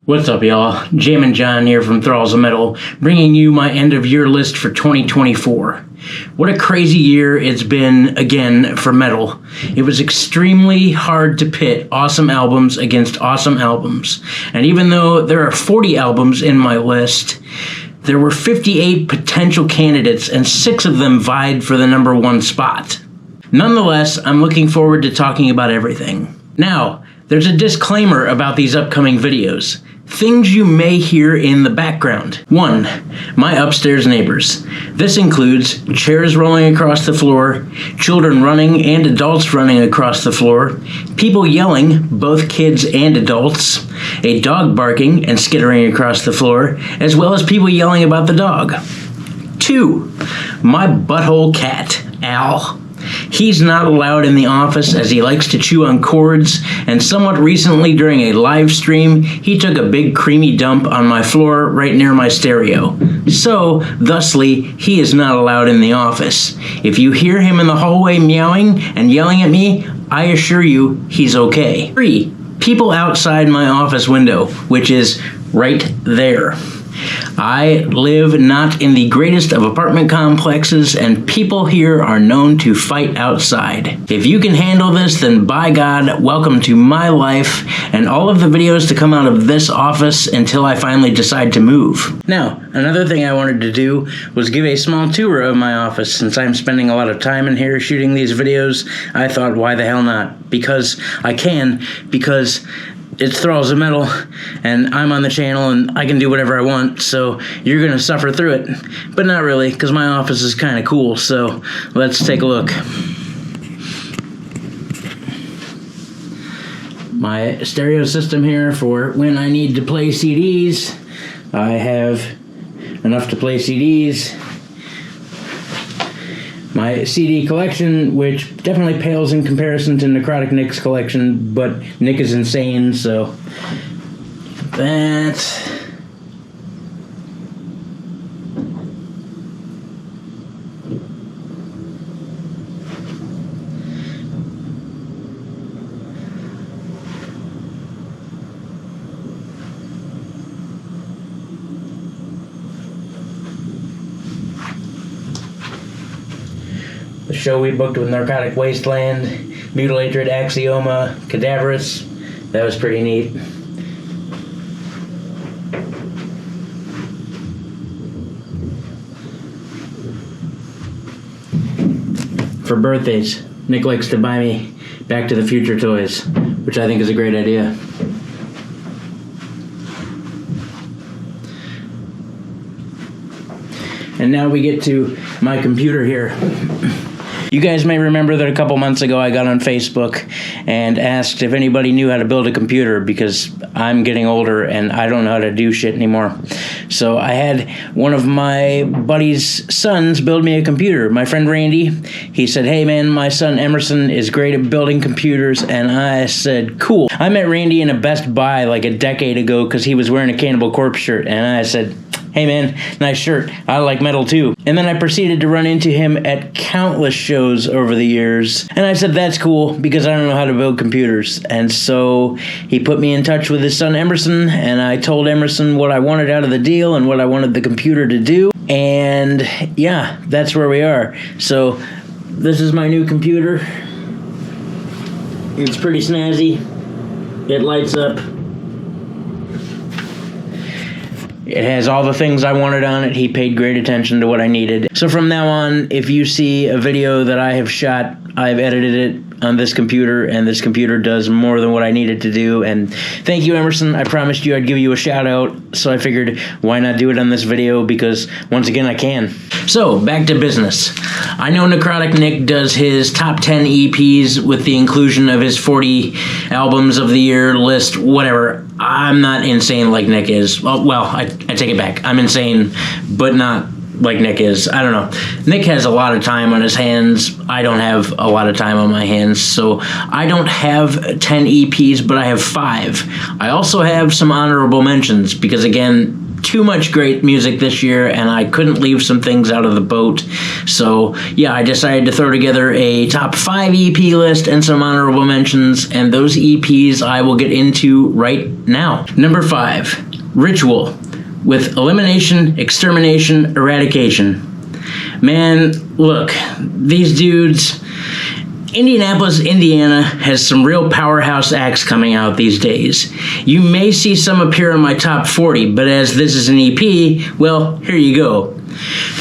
What's up, y'all? Jammin Jon here from Thralls of Metal, bringing you my end-of-year list for 2024. What a crazy year it's been, again, for metal. It was extremely hard to pit awesome albums against awesome albums. And even though there are 40 albums in my list, there were 58 potential candidates, and 6 of them vied for the number 1 spot. Nonetheless, I'm looking forward to talking about everything. Now, there's a disclaimer about these upcoming videos. Things you may hear in the background. 1. My upstairs neighbors. This includes chairs rolling across the floor, children running and adults running across the floor, people yelling, both kids and adults, a dog barking and skittering across the floor, as well as people yelling about the dog. 2. My butthole cat, Al. He's not allowed in the office as he likes to chew on cords, and somewhat recently during a live stream, he took a big creamy dump on my floor right near my stereo. So, thusly, he is not allowed in the office. If you hear him in the hallway meowing and yelling at me, I assure you he's okay. 3. People outside my office window, which is right there. I live not in the greatest of apartment complexes, and people here are known to fight outside. If you can handle this, then by God, welcome to my life and all of the videos to come out of this office until I finally decide to move. Now, another thing I wanted to do was give a small tour of my office. Since I'm spending a lot of time in here shooting these videos, I thought, why the hell not? Because I can, because it's Thralls of Metal, and I'm on the channel, and I can do whatever I want, so you're gonna suffer through it. But not really, because my office is kind of cool, so let's take a look. My stereo system here for when I need to play CDs. I have enough to play CDs. My CD collection, which definitely pales in comparison to Necrotic Nick's collection, but Nick is insane, so that. The show we booked with Narcotic Wasteland, Mutilatred, Axioma, Cadaverous. That was pretty neat. For birthdays, Nick likes to buy me Back to the Future toys, which I think is a great idea. And now we get to my computer here. You guys may remember that a couple months ago I got on Facebook and asked if anybody knew how to build a computer because I'm getting older and I don't know how to do shit anymore. So I had one of my buddy's sons build me a computer. My friend Randy, he said, hey man, my son Emerson is great at building computers, and I said, cool. I met Randy in a Best Buy like a decade ago because he was wearing a Cannibal Corpse shirt, and I said, hey man, nice shirt. I like metal too. And then I proceeded to run into him at countless shows over the years. And I said, that's cool because I don't know how to build computers. And so he put me in touch with his son Emerson, and I told Emerson what I wanted out of the deal and what I wanted the computer to do. And yeah, that's where we are. So this is my new computer. It's pretty snazzy. It lights up. It has all the things I wanted on it. He paid great attention to what I needed. So from now on, if you see a video that I have shot, I've edited it on this computer, and this computer does more than what I needed to do. And thank you, Emerson. I promised you I'd give you a shout out, so I figured why not do it on this video, because once again I can. So back to business. I know Necrotic Nick does his top 10 EPs with the inclusion of his 40 albums of the year list, whatever. I'm not insane like Nick is. Well, I take it back. I'm insane, but not like Nick is. I don't know. Nick has a lot of time on his hands. I don't have a lot of time on my hands, so I don't have 10 EPs, but I have 5. I also have some honorable mentions because, again, too much great music this year, and I couldn't leave some things out of the boat. So, yeah, I decided to throw together a top 5 EP list and some honorable mentions, and those EPs I will get into right now. Number 5, Ritual, with Elimination, Extermination, Eradication. Man, look, these dudes... Indianapolis, Indiana has some real powerhouse acts coming out these days. You may see some appear in my top 40, but as this is an EP, well, here you go.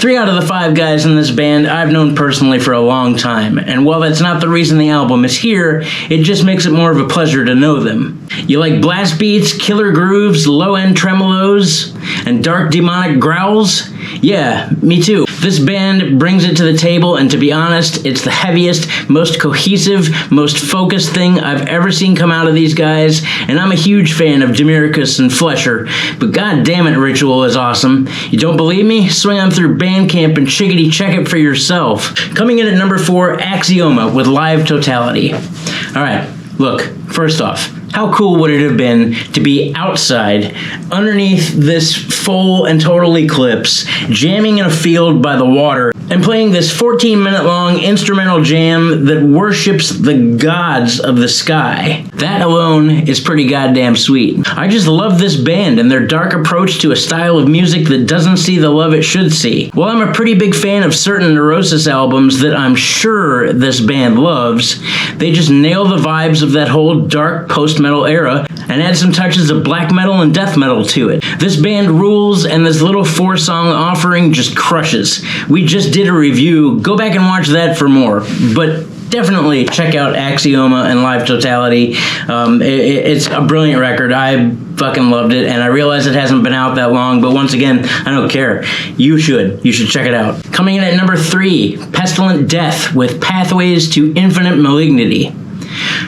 3 out of the 5 guys in this band I've known personally for a long time, and while that's not the reason the album is here, it just makes it more of a pleasure to know them. You like blast beats, killer grooves, low-end tremolos, and dark demonic growls? Yeah, me too. This band brings it to the table, and to be honest, it's the heaviest, most cohesive, most focused thing I've ever seen come out of these guys, and I'm a huge fan of Demiricus and Flesher, but god damn it, Ritual is awesome. You don't believe me? Swing on through Bandcamp and chickadee check it for yourself. Coming in at number 4, Axioma with Live Totality. Alright, look, first off, how cool would it have been to be outside, underneath this full and total eclipse, jamming in a field by the water, and playing this 14-minute long instrumental jam that worships the gods of the sky. That alone is pretty goddamn sweet. I just love this band and their dark approach to a style of music that doesn't see the love it should see. While I'm a pretty big fan of certain Neurosis albums that I'm sure this band loves, they just nail the vibes of that whole dark post-metal era and add some touches of black metal and death metal to it. This band rules, and this little 4-song offering just crushes. We just did a review. Go back and watch that for more. But definitely check out Axioma and Live Totality. It's a brilliant record. I fucking loved it, and I realize it hasn't been out that long, but once again, I don't care. You should check it out. Coming in at number 3, Pestilent Death with Pathways to Infinite Malignity.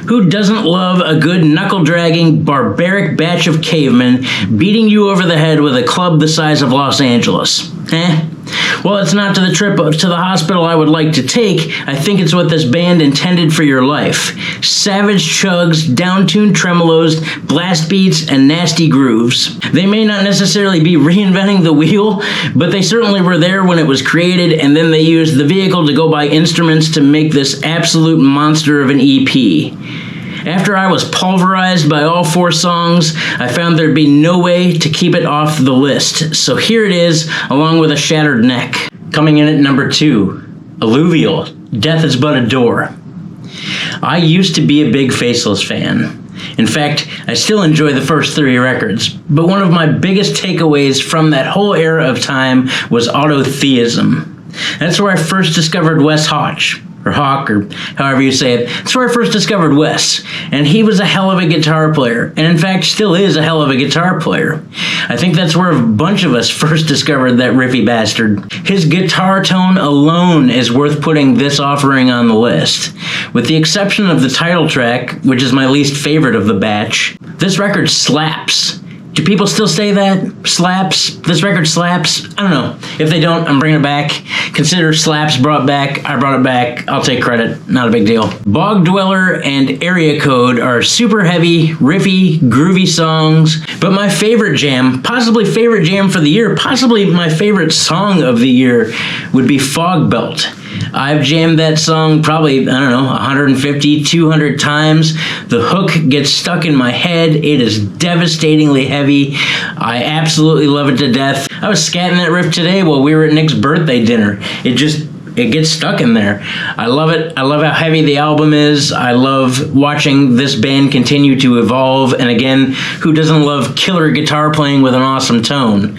Who doesn't love a good knuckle-dragging, barbaric batch of cavemen beating you over the head with a club the size of Los Angeles? Well, it's not to the trip to the hospital I would like to take. I think it's what this band intended for your life. Savage chugs, down-tuned tremolos, blast beats, and nasty grooves. They may not necessarily be reinventing the wheel, but they certainly were there when it was created, and then they used the vehicle to go buy instruments to make this absolute monster of an EP. After I was pulverized by all 4 songs, I found there'd be no way to keep it off the list. So here it is, along with a shattered neck. Coming in at number 2, Alluvial, Death is But a Door. I used to be a big Faceless fan. In fact, I still enjoy the first 3 records, but one of my biggest takeaways from that whole era of time was autotheism. That's where I first discovered Wes Hawk, or Hawk, or however you say it. That's where I first discovered Wes, and he was a hell of a guitar player, and in fact still is a hell of a guitar player. I think that's where a bunch of us first discovered that riffy bastard. His guitar tone alone is worth putting this offering on the list. With the exception of the title track, which is my least favorite of the batch, this record slaps. Do people still say that? Slaps? This record slaps? I don't know. If they don't, I'm bringing it back. Consider Slaps brought back. I brought it back. I'll take credit. Not a big deal. Bog Dweller and Area Code are super heavy, riffy, groovy songs. But my favorite jam, possibly favorite jam for the year, possibly my favorite song of the year, would be Fog Belt. I've jammed that song probably, 150, 200 times. The hook gets stuck in my head. It is devastatingly heavy. I absolutely love it to death. I was scatting that riff today while we were at Nick's birthday dinner. It gets stuck in there. I love it. I love how heavy the album is. I love watching this band continue to evolve. And again, who doesn't love killer guitar playing with an awesome tone?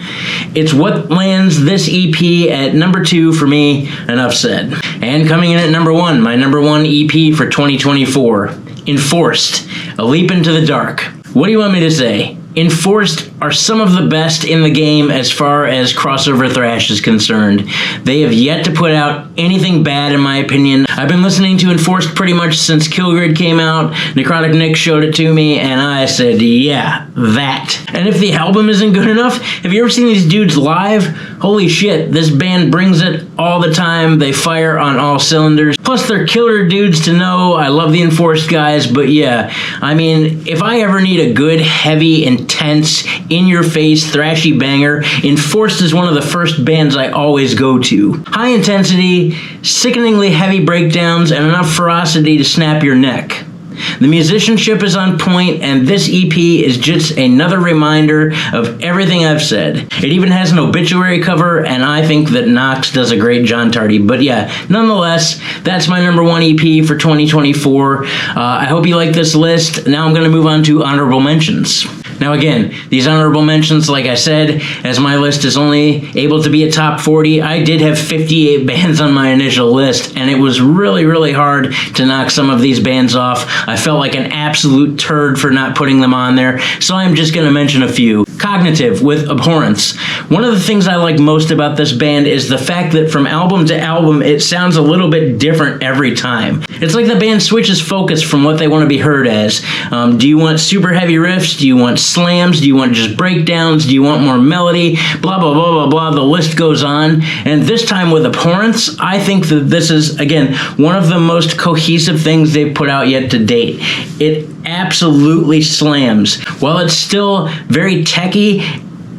It's what lands this EP at number 2 for me. Enough said. And coming in at number 1, my number 1 EP for 2024, Enforced, A Leap into the Dark. What do you want me to say? Enforced are some of the best in the game as far as crossover thrash is concerned. They have yet to put out anything bad, in my opinion. I've been listening to Enforced pretty much since Killgrid came out. Necrotic Nick showed it to me, and I said, yeah, that. And if the album isn't good enough, have you ever seen these dudes live? Holy shit, this band brings it all the time. They fire on all cylinders. Plus, they're killer dudes to know. I love the Enforced guys, but yeah, I mean, if I ever need a good, heavy, intense, in-your-face, thrashy banger, Enforced is one of the first bands I always go to. High intensity, sickeningly heavy breakdowns, and enough ferocity to snap your neck. The musicianship is on point, and this EP is just another reminder of everything I've said. It even has an obituary cover, and I think that Knox does a great John Tardy. But yeah, nonetheless, that's my number one EP for 2024. I hope you like this list. Now I'm going to move on to honorable mentions. Now again, these honorable mentions, like I said, as my list is only able to be a top 40, I did have 58 bands on my initial list, and it was really, really hard to knock some of these bands off. I felt like an absolute turd for not putting them on there, so I'm just going to mention a few. Cognitive with Abhorrence. One of the things I like most about this band is the fact that from album to album, it sounds a little bit different every time. It's like the band switches focus from what they want to be heard as. Do you want super heavy riffs? Do you want slams? Do you want just breakdowns? Do you want more melody? Blah, blah, blah, blah, blah. The list goes on. And this time with Abhorrence, I think that this is, again, one of the most cohesive things they've put out yet to date. It absolutely slams. While it's still very techy,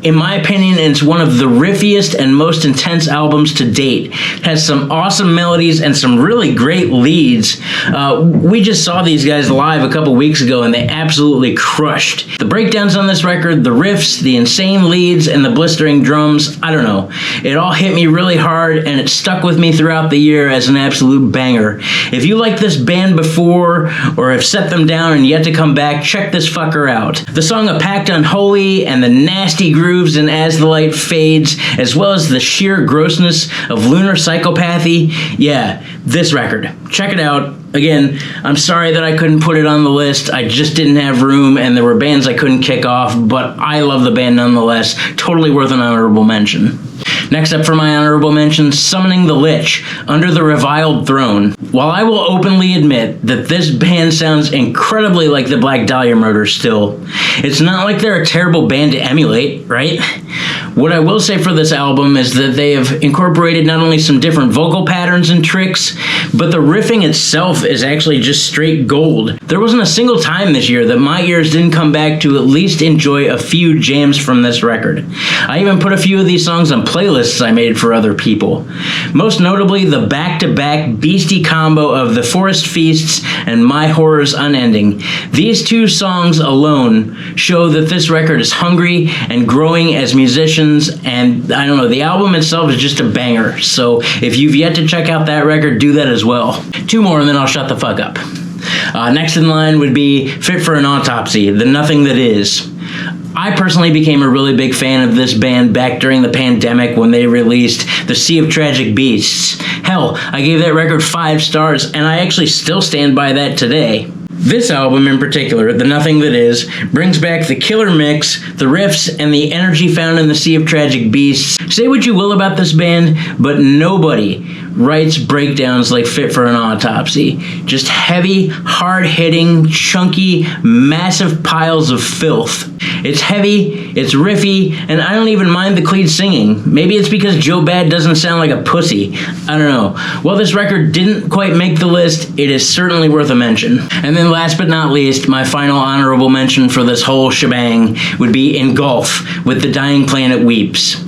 in my opinion, it's one of the riffiest and most intense albums to date. It has some awesome melodies and some really great leads. We just saw these guys live a couple weeks ago, and they absolutely crushed. The breakdowns on this record, the riffs, the insane leads, and the blistering drums, I don't know. It all hit me really hard, and it stuck with me throughout the year as an absolute banger. If you like this band before, or have set them down and yet to come back, check this fucker out. The song A Pact Unholy and the nasty grooves in As the Light Fades, as well as the sheer grossness of Lunar Psychopathy. Yeah, this record. Check it out. Again, I'm sorry that I couldn't put it on the list. I just didn't have room, and there were bands I couldn't kick off, but I love the band nonetheless. Totally worth an honorable mention. Next up for my honorable mention, Summoning the Lich, Under the Reviled Throne. While I will openly admit that this band sounds incredibly like the Black Dahlia Murders still, it's not like they're a terrible band to emulate, right? What I will say for this album is that they have incorporated not only some different vocal patterns and tricks, but the riffing itself is actually just straight gold. There wasn't a single time this year that my ears didn't come back to at least enjoy a few jams from this record. I even put a few of these songs on playlists I made for other people. Most notably, the back-to-back beastie combo of The Forest Feasts and My Horrors Unending. These two songs alone show that this record is hungry and growing as musicians, and I don't know, the album itself is just a banger. So if you've yet to check out that record, do that as well. Two more and then I'll shut the fuck up. Next in line would be Fit for an Autopsy, The Nothing That Is. I personally became a really big fan of this band back during the pandemic when they released The Sea of Tragic Beasts. Hell, I gave that record 5 stars, and I actually still stand by that today. This album in particular, The Nothing That Is, brings back the killer mix, the riffs, and the energy found in The Sea of Tragic Beasts. Say what you will about this band, but nobody writes breakdowns like Fit for an Autopsy. Just heavy, hard-hitting, chunky, massive piles of filth. It's heavy, it's riffy, and I don't even mind the Cleed singing. Maybe it's because Joe Bad doesn't sound like a pussy. I don't know. While this record didn't quite make the list, it is certainly worth a mention. And then last but not least, my final honorable mention for this whole shebang would be Engulf with The Dying Planet Weeps.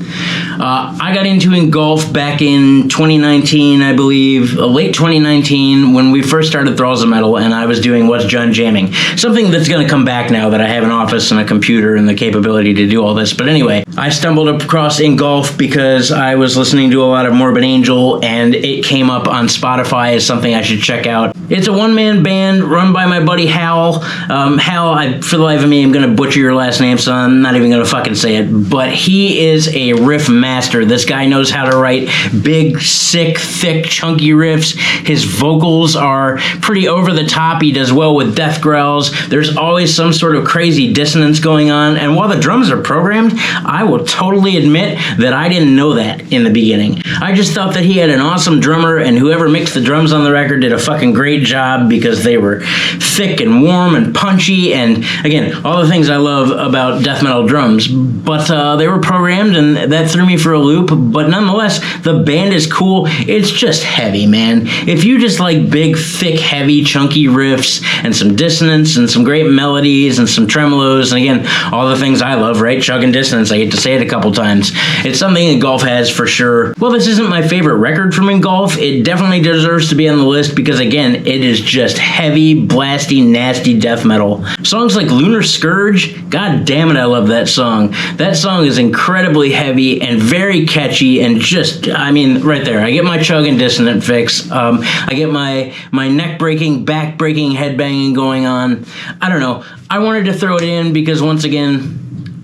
I got into Engulf back in 2019, I believe, late 2019, when we first started Thralls of Metal, and I was doing What's John Jamming. Something that's going to come back now that I have an office and a computer and the capability to do all this. But anyway, I stumbled across Engulf because I was listening to a lot of Morbid Angel, and it came up on Spotify as something I should check out. It's a one-man band run by my buddy Hal. Hal, for the life of me, I'm going to butcher your last name, so I'm not even going to fucking say it. But he is a riff master. This guy knows how to write big, sick, thick, chunky riffs. His vocals are pretty over the top. He does well with death growls. There's always some sort of crazy dissonance going on. And while the drums are programmed, I will totally admit that I didn't know that in the beginning. I just thought that he had an awesome drummer, and whoever mixed the drums on the record did a fucking great great job because they were thick and warm and punchy, and again, all the things I love about death metal drums. But they were programmed, and that threw me for a loop. But nonetheless, the band is cool. It's just heavy, man. If you just like big, thick, heavy, chunky riffs and some dissonance and some great melodies and some tremolos, and again, all the things I love, right? Chug and dissonance. I get to say it a couple times. It's something Engulf has for sure. Well, this isn't my favorite record from Engulf. It definitely deserves to be on the list because, again, it is just heavy, blasty, nasty death metal. Songs like Lunar Scourge, god damn it, I love that song. That song is incredibly heavy and very catchy, and just, I mean, right there, I get my chug and dissonant fix. I get my neck breaking, back breaking, head banging going on. I don't know. I wanted to throw it in because, once again,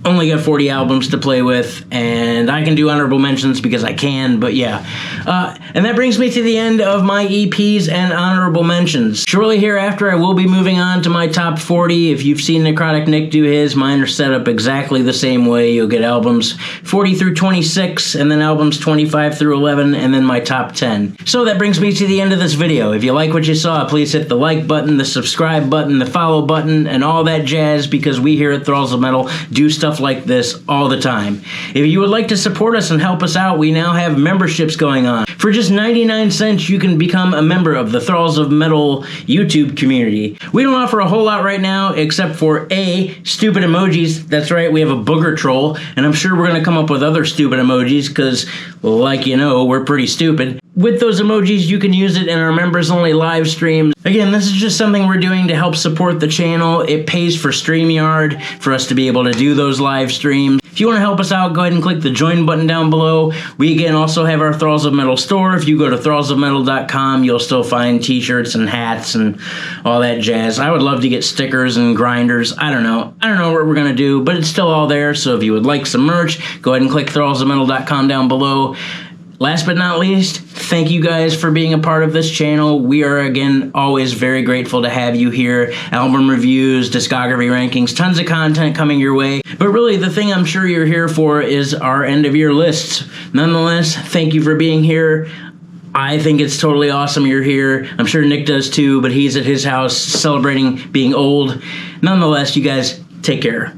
only got 40 albums to play with, and I can do honorable mentions because I can, but yeah. And that brings me to the end of my EPs and honorable mentions. Shortly hereafter, I will be moving on to my top 40. If you've seen Necrotic Nick do his, mine are set up exactly the same way. You'll get albums 40 through 26, and then albums 25 through 11, and then my top 10. So that brings me to the end of this video. If you like what you saw, please hit the like button, the subscribe button, the follow button, and all that jazz, because we here at Thralls of Metal do stuff like this all the time. If you would like to support us and help us out, we now have memberships going on. For just 99 cents, you can become a member of the Thralls of Metal YouTube community. We don't offer a whole lot right now, except for stupid emojis. That's right, we have a booger troll, and I'm sure we're going to come up with other stupid emojis because, like you know, we're pretty stupid. With those emojis, you can use it in our members-only live streams. Again, this is just something we're doing to help support the channel. It pays for StreamYard for us to be able to do those live streams. If you want to help us out, go ahead and click the join button down below. We again also have our Thralls of Metal store. If you go to thrallsofmetal.com, you'll still find t-shirts and hats and all that jazz. I would love to get stickers and grinders. I don't know what we're going to do, but it's still all there. So if you would like some merch, go ahead and click thrallsofmetal.com down below. Last but not least, thank you guys for being a part of this channel. We are, again, always very grateful to have you here. Album reviews, discography rankings, tons of content coming your way. But really, the thing I'm sure you're here for is our end-of-year lists. Nonetheless, thank you for being here. I think it's totally awesome you're here. I'm sure Nick does too, but he's at his house celebrating being old. Nonetheless, you guys, take care.